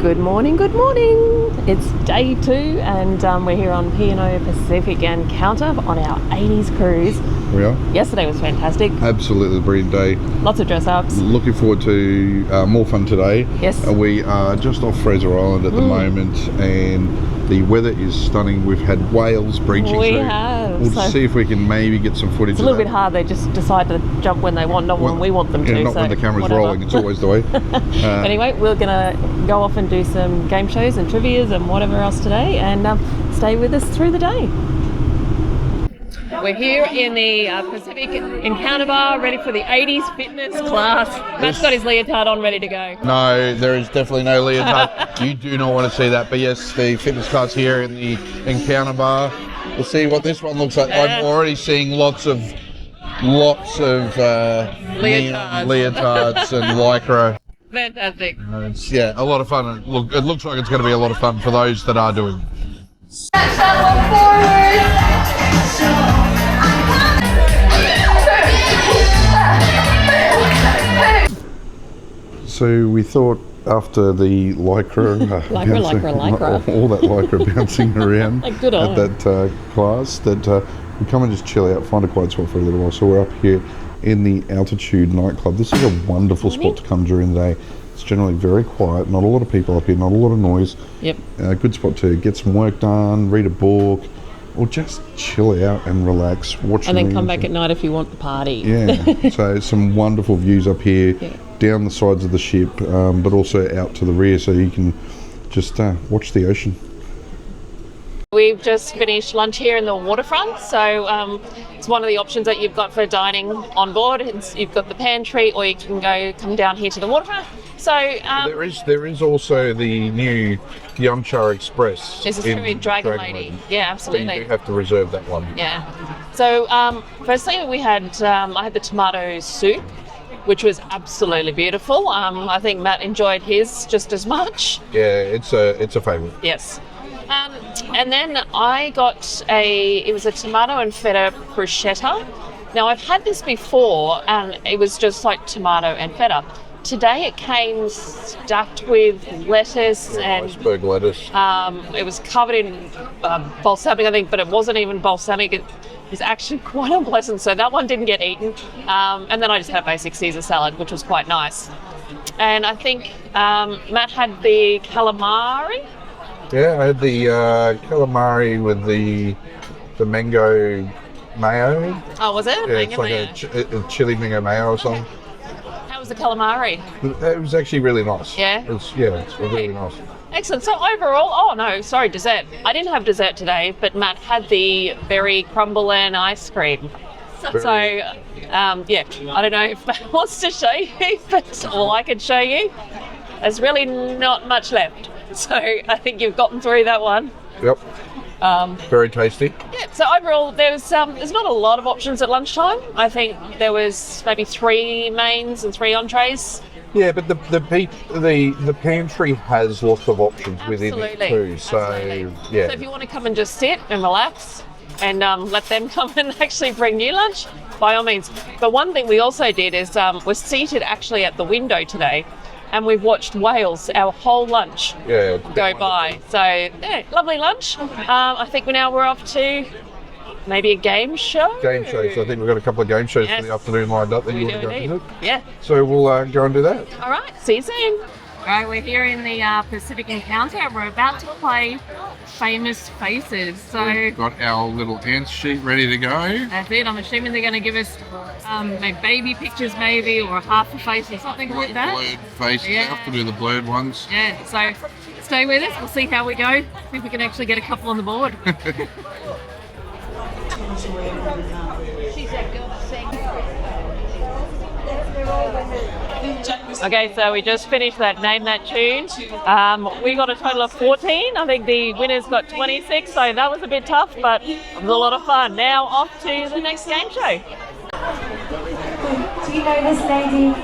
Good morning, good morning. It's day 2 and we're here on P&O Pacific Encounter on our 80s cruise. We are. Yesterday was fantastic. Absolutely brilliant day. Lots of dress-ups. Looking forward to more fun today. Yes. We are just off Fraser Island at the moment and the weather is stunning. We've had whales breaching. We have. We'll see if we can maybe get some footage It's a little bit hard. They just decide to jump when they want, not when we want them to. Not so when the camera's whatever. rolling. It's always the way. Anyway, we're going to go off and do some game shows and trivias and whatever else today, and stay with us through the day. We're here in the Pacific Encounter Bar, ready for the 80s fitness class. Matt's got his leotard on, ready to go. No, there is definitely no leotard. You do not want to see that. But yes, the fitness class here in the Encounter Bar. We'll see what this one looks like. I'm already seeing lots of leotards and lycra. Fantastic. It's, a lot of fun. It looks like it's going to be a lot of fun for those that are doing. So we thought after the lycra, lycra. all that lycra bouncing around at that class, that we come and just chill out, find a quiet spot for a little while. So we're up here in the Altitude Nightclub. This is a wonderful spot to come during the day. It's generally very quiet, not a lot of people up here, not a lot of noise. Yep. Good spot to get some work done, read a book, or just chill out and relax, watch and then come back at night if you want the party. Yeah, so some wonderful views up here, down the sides of the ship, but also out to the rear, so you can just watch the ocean. We've just finished lunch here in the Waterfront, so it's one of the options that you've got for dining on board. You've got the pantry, or you can come down here to the Waterfront. So there is also the new Yumcha Express. This is true in Dragon Lady. Yeah, absolutely. So you do have to reserve that one. Yeah. So firstly, I had the tomato soup, which was absolutely beautiful. I think Matt enjoyed his just as much. Yeah, it's a favourite. Yes. And then I got it was a tomato and feta bruschetta. Now I've had this before and it was just like tomato and feta. Today it came stuffed with lettuce and iceberg lettuce. It was covered in balsamic, I think, but it wasn't even balsamic. It was actually quite unpleasant, so that one didn't get eaten. And then I just had a basic Caesar salad, which was quite nice. And I think Matt had the calamari. Yeah, I had the calamari with the mango mayo. Oh, was it? Yeah, mango it's like mayo. a chili mango mayo or something. How was the calamari? It was actually really nice. Yeah? It's really nice. Excellent. So overall, dessert. I didn't have dessert today, but Matt had the berry crumble and ice cream. I don't know if Matt wants to show you, but all I can show you, there's really not much left. So I think you've gotten through that one. Yep. Very tasty. Yeah. So overall, there's not a lot of options at lunchtime. I think there was maybe 3 mains and 3 entrees. Yeah, but the pantry has lots of options within it too. So yeah. So if you want to come and just sit and relax, and let them come and actually bring you lunch, by all means. But one thing we also did is we're seated actually at the window today. And we've watched whales our whole lunch go by. So, lovely lunch. I think we're off to maybe a game show. Game shows. So I think we've got a couple of game shows for the afternoon lined up that you want to go visit. Yeah. So we'll go and do that. All right. See you soon. All right, we're here in the Pacific Encounter and we're about to play Famous Faces. So we've got our little answer sheet ready to go. That's it. I'm assuming they're going to give us maybe baby pictures maybe, or half a face or something like that. Blurred faces. Yeah. Have to do the blurred ones. Yeah, so stay with us. We'll see how we go. See if we can actually get a couple on the board. Okay, so we just finished that Name That Tune. We got a total of 14. I think the winners got 26, so that was a bit tough, but it was a lot of fun. Now off to the next game show. Do you know this lady?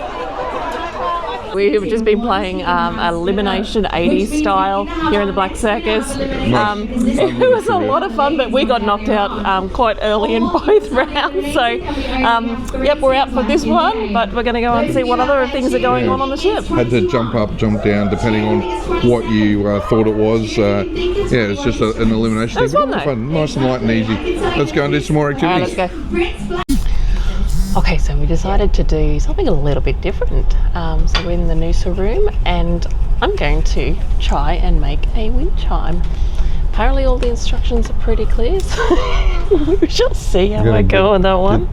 We've just been playing elimination 80s style here in the Black Circus. It was a lot of fun, but we got knocked out quite early in both rounds. So, yep, we're out for this one, but we're going to go and see what other things are going on the ship. Had to jump up, jump down, depending on what you thought it was. Yeah, it's just an elimination. It was fun. Nice and light and easy. Let's go and do some more activities. All right, let's go. Okay, so we decided to do something a little bit different. So we're in the Noosa room and I'm going to try and make a wind chime. Apparently all the instructions are pretty clear, so we shall see how I go on that one.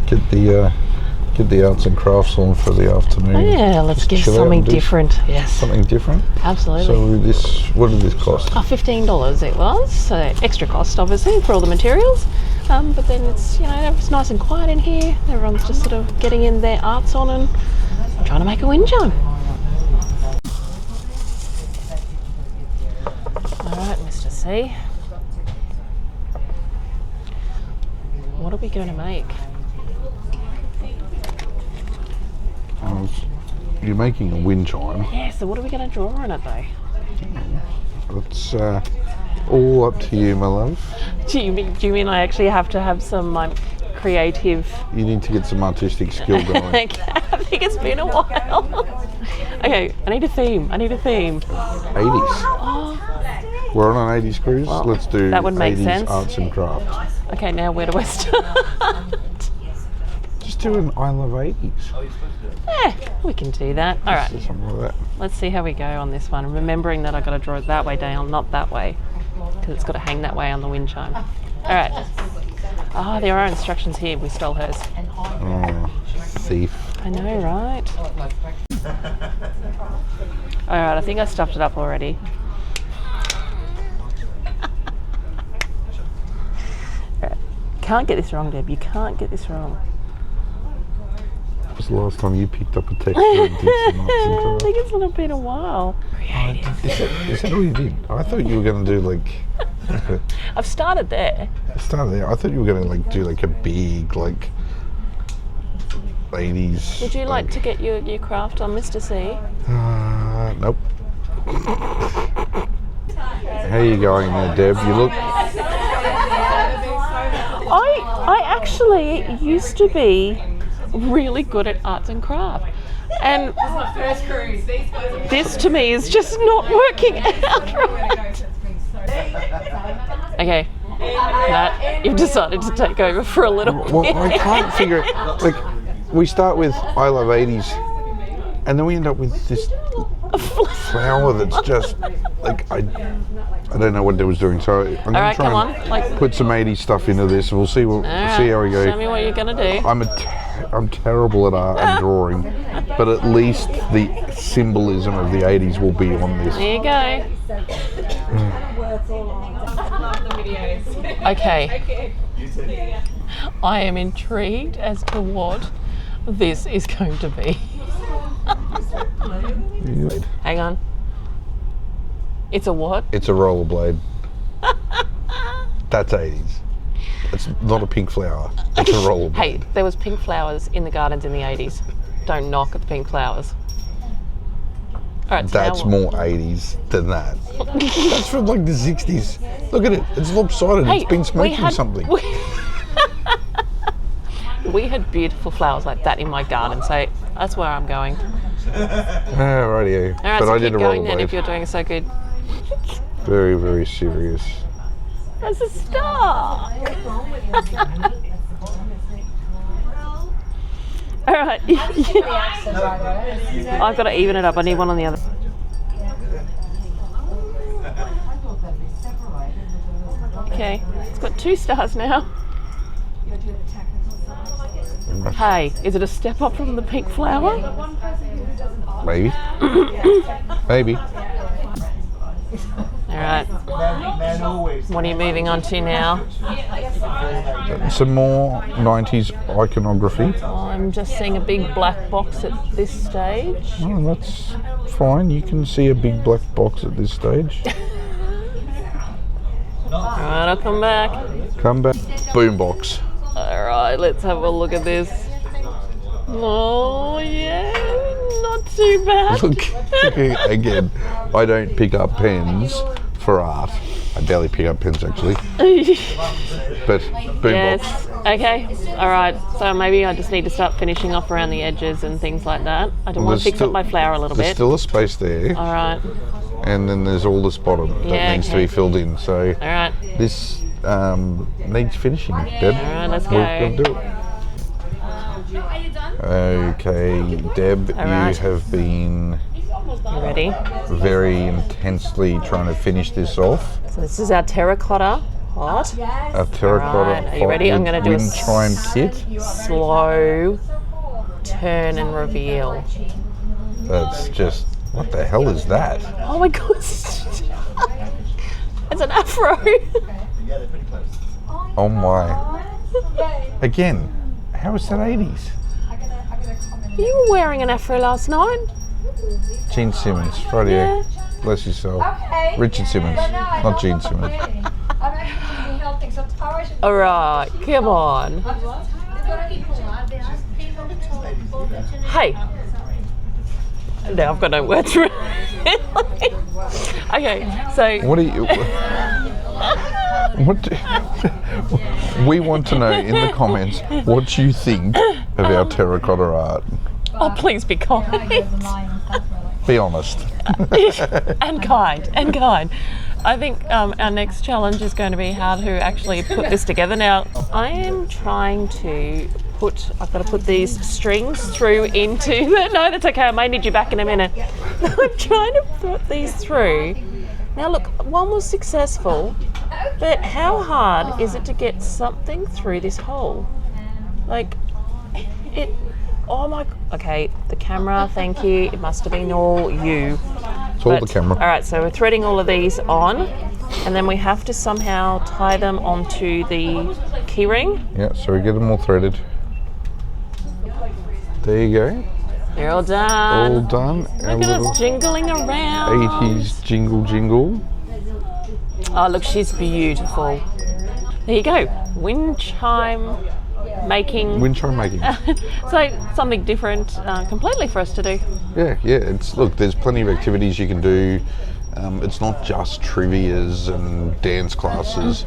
Get the arts and crafts on for the afternoon. Oh yeah, let's give something different. Yes. Something different? Absolutely. So what did this cost? Oh, $15 it was, so extra cost obviously for all the materials. But then it's, it's nice and quiet in here. Everyone's just sort of getting in their arts on and trying to make a wind chime. Alright, Mr. C. What are we going to make? You're making a wind chime. Yeah, so what are we going to draw on it though? It's all up to you, my love. Do you mean I actually have to have some creative... You need to get some artistic skill going. Okay, I think it's been a while. Okay, I need a theme. 80s. Oh. We're on an 80s cruise. Well, let's do that would make 80s sense. arts and crafts. Okay, now where do I start? Just do an I love 80s. Yeah, we can do that. All right. Something like that. Let's see how we go on this one. Remembering that I've got to draw it that way down, not that way, because it's got to hang that way on the wind chime. All right. Oh, there are instructions here. We stole hers. Oh, thief. I know, right? All right, I think I stuffed it up already. All right. Can't get this wrong, Deb. You can't get this wrong. Was the last time you picked up a text and did some arts and crafts? I think it's been a while. Creative. Is that all you did? I thought you were going to do like... I've started there. I thought you were going to do a big 80s. Would you like to get your craft on, Mr. C? Nope. How are you going there, Deb? You look... I actually used to be really good at arts and craft, and this to me is just not working out right. Okay, Nat, you've decided to take over for a little bit. Well, I can't figure it. We start with I love 80s, and then we end up with this flower that's just I don't know what Deb was doing, so I'm going to try and put some 80s stuff into this, and we'll see how we go. Show me what you're going to do. I'm terrible at art and drawing, but at least the symbolism of the 80s will be on this. There you go. Okay. I am intrigued as to what this is going to be. Hang on. It's a what? It's a rollerblade. That's 80s. It's not a pink flower. It's a rollerblade. Hey, there was pink flowers in the gardens in the 80s. Don't knock at the pink flowers. All right, so that's more 80s than that. That's from the 60s. Look at it. It's lopsided. Hey, it's been smoking something. We had beautiful flowers like that in my garden, so that's where I'm going. Rightio. All right, but so I keep did a going then rollerblade. if you're doing so good. Very, very serious. That's a star. All right. I've got to even it up. I need one on the other. Okay, it's got 2 stars now. Hey, is it a step up from the pink flower? Maybe. Maybe. All right. What are you moving on to now? Some more 90s iconography. I'm just seeing a big black box at this stage. Oh, that's fine. You can see a big black box at this stage. All right, I'll come back. Come back. Boombox. All right, let's have a look at this. Oh, yeah. Not too bad. Look, again, I don't pick up pens for art. I barely pick up pens, actually. But boombox. Yes. Okay. All right. So maybe I just need to start finishing off around the edges and things like that. I don't want to fix up my flower a little There's bit. still a space there. All right. And then there's all this bottom that needs to be filled in. So all right. This needs finishing, Deb. All right, let's go. We've got to do it. Okay, Deb, you have been ready? Very intensely trying to finish this off. So this is our terracotta pot. A terracotta pot. Are you ready? I'm going to do Windchime kit. Slow turn and reveal. That's just, what the hell is that? Oh my god. It's an afro. Oh my. Again, how is that 80s? You were wearing an afro last night. Gene Simmons, right here. Bless yourself. Richard Simmons, not Gene Simmons. All right, come on. Hey. No, I've got no words for it. Okay, so. What are you? We want to know in the comments what you think of our terracotta art. Oh, please be kind. Be honest. and kind. I think our next challenge is going to be how to actually put this together. Now, I am trying to I've got to put these strings through into the, no, that's okay, I may need you back in a minute. I'm trying to put these through. Now look, one was successful, but how hard is it to get something through this hole? Like, oh my, okay, the camera, thank you, it must have been all you. It's all the camera. All right, so we're threading all of these on, and then we have to somehow tie them onto the key ring. Yeah, so we get them all threaded. There you go. They're all done. All done. Look at us jingling around. 80s jingle jingle. Oh, look, she's beautiful. There you go. Windchime making. So something different completely for us to do. Yeah. Look, there's plenty of activities you can do. It's not just trivias and dance classes.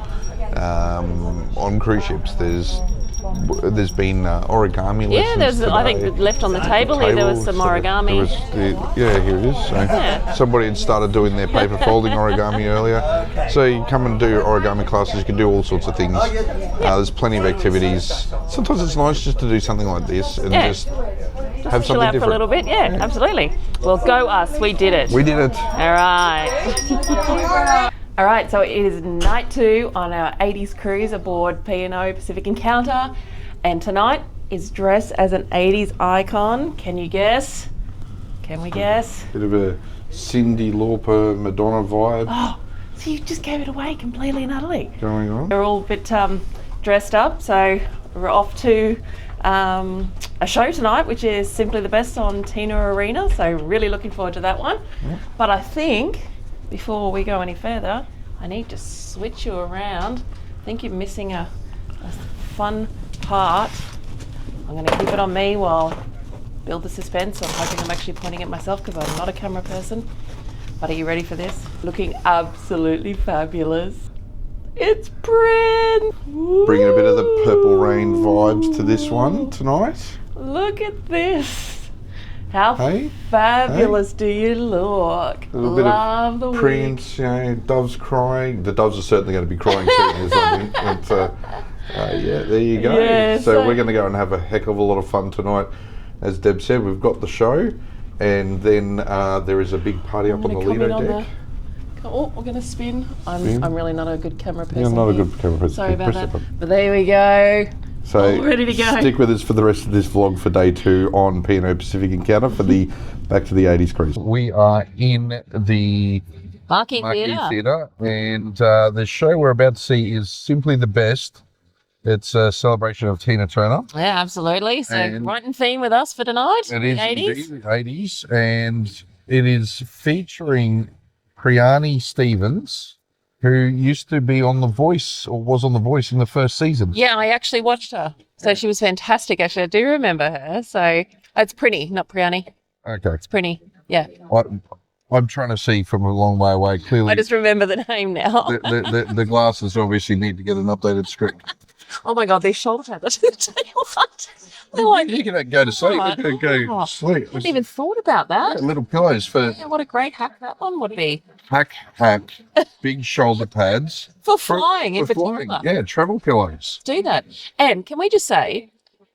On cruise ships, there's been origami lessons. Yeah, there's. Today. I think left on the table here there was some origami. Here it is. So somebody had started doing their paper folding origami earlier. So you come and do origami classes. You can do all sorts of things. There's plenty of activities. Sometimes it's nice just to do something like this and just have chill something out different. For a little bit. Yeah, absolutely. Well, go us. We did it. We did it. All right. All right, so it is night 2 on our 80s cruise aboard P&O Pacific Encounter, and tonight is dressed as an 80s icon. Can you guess? Can we guess? Bit of a Cyndi Lauper Madonna vibe. Oh, so you just gave it away completely and utterly. Going on. We're all a bit dressed up, so we're off to a show tonight, which is Simply the Best on Tina Arena, so really looking forward to that one. Yeah. But I think before we go any further, I need to switch you around. I think you're missing a fun part. I'm going to keep it on me while build the suspense. I'm hoping I'm actually pointing at myself because I'm not a camera person. But are you ready for this? Looking absolutely fabulous. It's Prince! Bringing a bit of the Purple Rain vibes to this one tonight. Look at this. How fabulous do you look? A little bit of Prince, doves crying. The doves are certainly going to be crying soon or something. But, there you go. Yeah, so we're going to go and have a heck of a lot of fun tonight. As Deb said, we've got the show, and then there is a big party up on the Lido deck. Oh, we're going to spin. I'm really not a good camera person. You're not a good camera person. Sorry about that. But there we go. So ready to go. Stick with us for the rest of this vlog for day 2 on P&O Pacific Encounter for the Back to the 80s cruise. We are in the Marquee Theatre, and the show we're about to see is Simply the Best. It's a celebration of Tina Turner. Yeah, absolutely. So right in theme with us for tonight. It is 80s. Indeed, 80s, and it is featuring Priani Stevens, who used to be on The Voice, or was on The Voice in the first season. Yeah, I actually watched her. So she was fantastic, actually. I do remember her. So it's Prinny, not Priani. Okay. It's pretty. Yeah. I'm trying to see from a long way away. Clearly, I just remember the name now. the glasses obviously need to get an updated screen. Oh my God, these shoulder pads. They're like, you can go to sleep. Right. You can go to sleep. I hadn't even thought about that. Yeah, little pillows for. Yeah, what a great hack that one would be. Hack, big shoulder pads. For flying in particular. Flying. Yeah, travel pillows. Do that. And can we just say,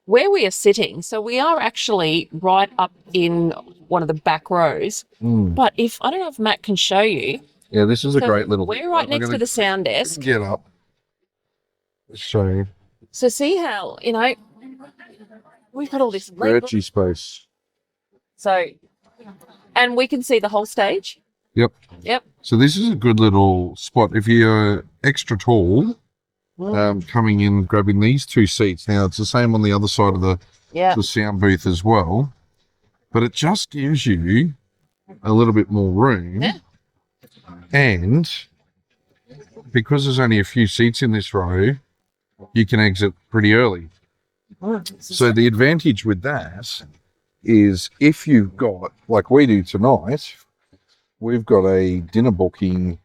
where we are sitting, so we are actually right up in one of the back rows. But I don't know if Matt can show you. Yeah, this is a great little. We're right next to the sound desk. Get up. So see how, we've got all this stretchy space. So, and we can see the whole stage. Yep. So this is a good little spot. If you're extra tall, coming in, grabbing these two seats. Now, it's the same on the other side of the sound booth as well. But it just gives you a little bit more room. Yeah. And because there's only a few seats in this row, you can exit pretty early. So the advantage with that is if you've got, like we do tonight, we've got a dinner booking.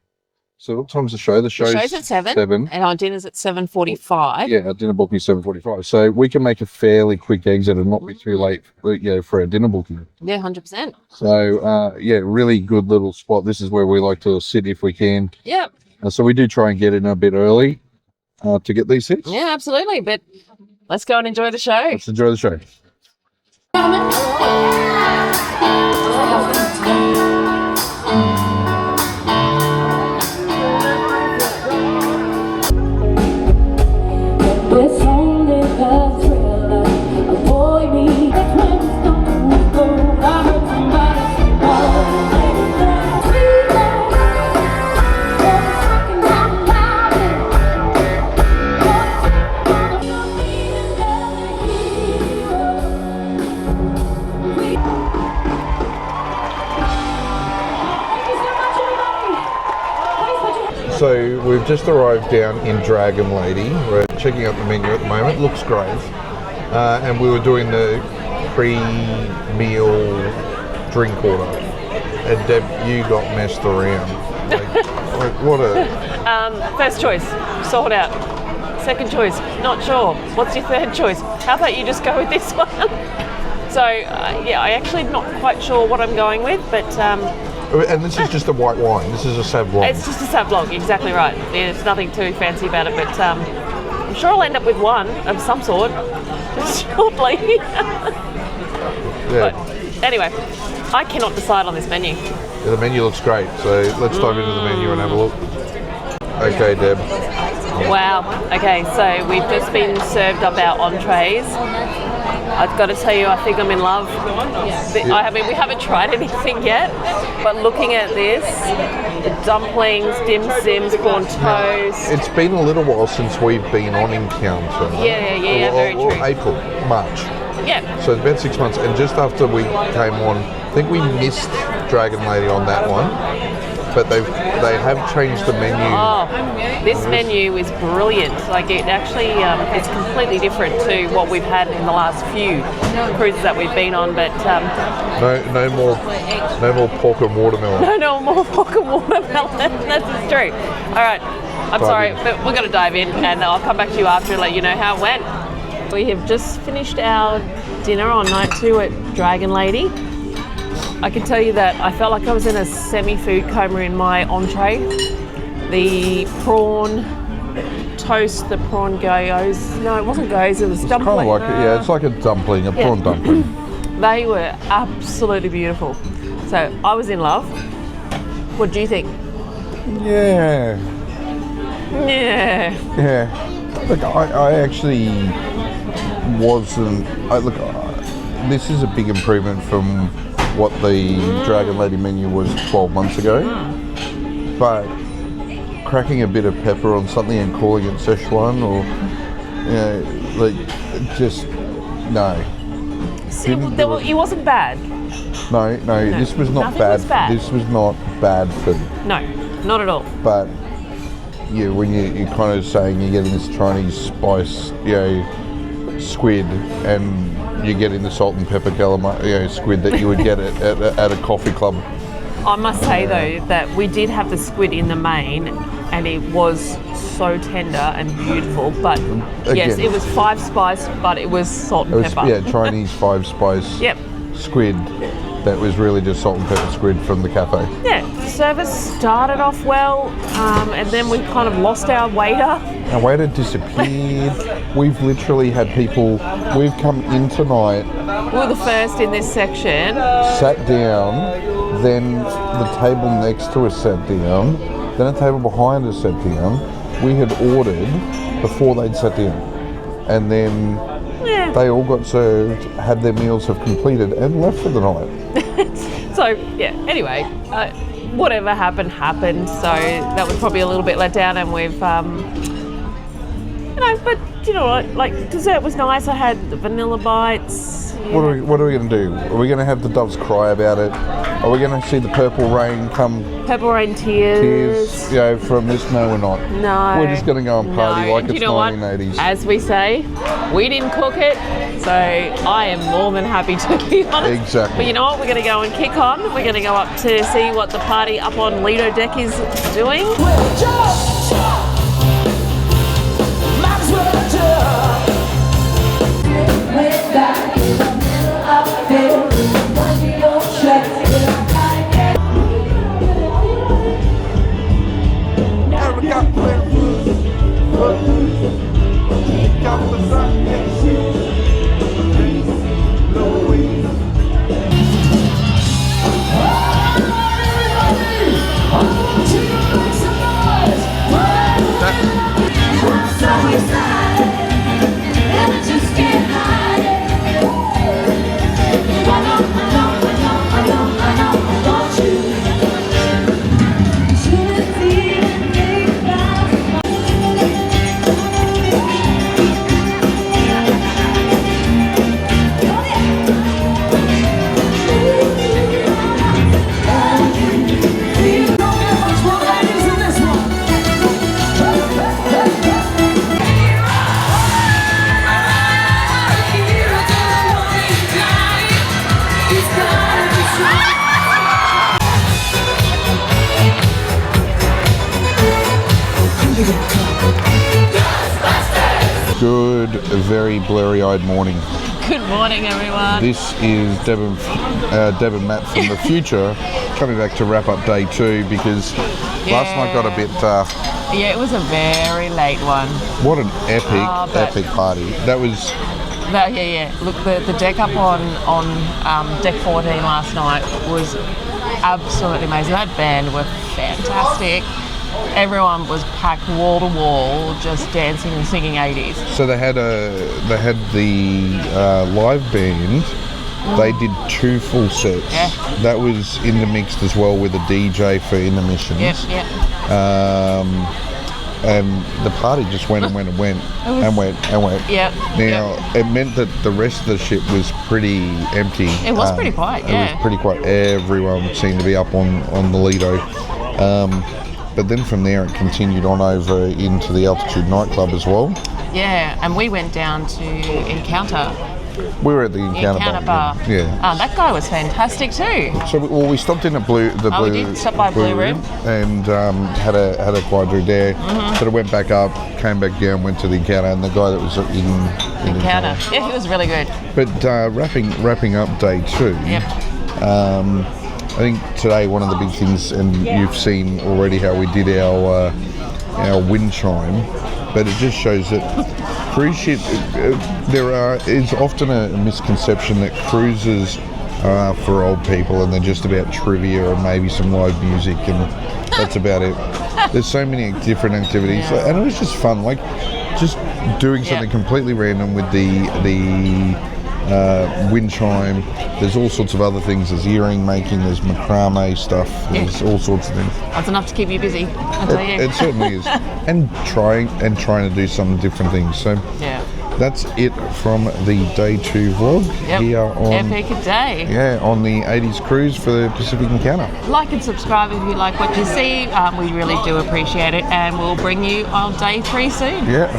So what time's the show? The show's at 7. And our dinner's at 7:45. Yeah, our dinner booking is 7:45. So we can make a fairly quick exit and not be too late for our dinner booking. Yeah, 100%. So, really good little spot. This is where we like to sit if we can. Yeah. So we do try and get in a bit early to get these seats. Yeah, absolutely. But let's go and enjoy the show. Let's enjoy the show. So we've just arrived down in Dragon Lady. We're checking out the menu at the moment. Looks great. And we were doing the pre-meal drink order. And Deb, you got messed around. Like what a... First choice, sort out. Second choice, not sure. What's your third choice? How about you just go with this one? So, I actually not quite sure what I'm going with, but... and this is just a white wine. This is a Sauv Blanc. It's just a Sauv Blanc, exactly right. There's nothing too fancy about it, but I'm sure I'll end up with one of some sort shortly. Yeah. But anyway, I cannot decide on this menu. Yeah, the menu looks great, so let's dive into the menu and have a look. Okay, Deb. Wow. Okay, so we've just been served up our entrees. I've got to tell you, I think I'm in love. I mean, we haven't tried anything yet, but looking at this, the dumplings, dim sims, corn toast. It's been a little while since we've been on Encounter. Yeah, very true. April, March. Yeah. So it's been 6 months, and just after we came on, I think we missed Dragon Lady on that one, but they have changed the menu. Oh, this menu is brilliant. Like it actually, it's completely different to what we've had in the last few cruises that we've been on. But no more pork and watermelon. No more pork and watermelon. That's true. All right, I'm sorry, but we're going to dive in, and I'll come back to you after and let you know how it went. We have just finished our dinner on night 2 at Dragon Lady. I can tell you that I felt like I was in a semi-food coma in my entree. The prawn toast, the prawn goes. No, it wasn't goes, it was dumpling. Kind of like it's like a dumpling, a prawn dumpling. They were absolutely beautiful. So I was in love. What do you think? Yeah. Look, I actually wasn't. This is a big improvement from what the Dragon Lady menu was 12 months ago. But cracking a bit of pepper on something and calling it Szechuan or, just, no. See, it wasn't bad. No, this was not bad. This was not bad food. No, not at all. But, yeah, when you're kind of saying you're getting this Chinese spice, squid and you're getting the salt and pepper squid that you would get at a coffee club. I must say though that we did have the squid in the main, and it was so tender and beautiful. But yes, it was 5 spice, but it was salt and pepper. Yeah, Chinese 5 spice. Yep. Squid. That was really just salt and pepper squid from the cafe. Yeah, service started off well, and then we kind of lost our waiter. Our waiter disappeared. We've literally had people, we've come in tonight. We were the first in this section. Sat down, then the table next to us sat down, then a table behind us sat down. We had ordered before they'd sat down. And then they all got served, had their meals have completed, and left for the night. So, yeah, anyway, whatever happened. So that was probably a little bit let down, and we've, but you know what, like, dessert was nice. I had the vanilla bites. What are we going to do? Are we going to have the doves cry about it? Are we going to see the purple rain come? Purple rain tears. From this? No, we're not. No. We're just going to go and party like it's 1980s. As we say, we didn't cook it, so I am more than happy to be honest. Exactly. But you know what? We're going to go and kick on. We're going to go up to see what the party up on Lido Deck is doing. Good, very blurry-eyed morning. Good morning, everyone. This is Deb and Matt from the future coming back to wrap up day 2 because last night got a bit... it was a very late one. What an epic party. That was... Look, the deck up on deck 14 last night was absolutely amazing. That band were fantastic. Everyone was packed wall to wall, just dancing and singing 80s. So they had the live band. They did 2 full sets. Yeah. That was intermixed as well with a DJ for intermissions. Yep. And the party just went and went and went and went. Yep. Now it meant that the rest of the ship was pretty empty. It was pretty quiet. Yeah. It was pretty quiet. Everyone seemed to be up on the Lido. But then from there it continued on over into the Altitude Nightclub as well. Yeah, and we went down to Encounter. We were at the Encounter bar. Yeah. That guy was fantastic too. So we stopped in at we did stop by Blue Room and had a quiet drink there. But it went back up, came back down, went to the Encounter, and the guy that was in Encounter. Yeah, he was really good. But wrapping up day 2. Yep. I think today one of the big things, and you've seen already how we did our Windchime, but it just shows that cruise ship, is often a misconception that cruises are for old people and they're just about trivia and maybe some live music, and that's about it. There's so many different activities, and it was just fun, like just doing something completely random with the Windchime. There's all sorts of other things. There's earring making, there's macrame stuff, there's all sorts of things. That's enough to keep you busy, I'll tell you. It certainly is. And trying to do some different things. So that's it from the day 2 vlog here on Epic Day. Yeah, on the 80s cruise for the Pacific Encounter. Like and subscribe if you like what you see. We really do appreciate it, and we'll bring you on day 3 soon. Yeah.